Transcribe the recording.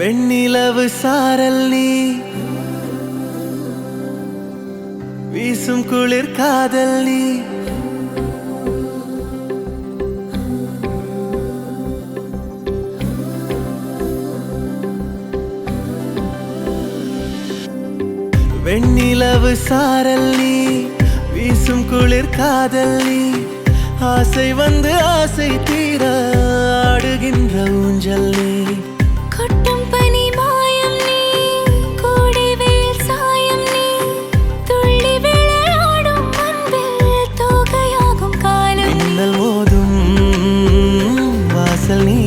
வெண்ணிலவு சாரல் நீ வீசும் குளிர் காதல் நீ வெண்ணிலவு சாரல் நீ வீசும் குளிர் காதல் நீ ஆசை வந்து ஆசை தீர ஆடுகின்ற ஊஞ்சல் நீ கொட்டும் பனி மாயம் நீ கோடை வெயில் சாயம் நீ துள்ளி விளையாடும் அன்பில் தோகையாகும் காலம் மின்னல் மோதும் வாசல் நீ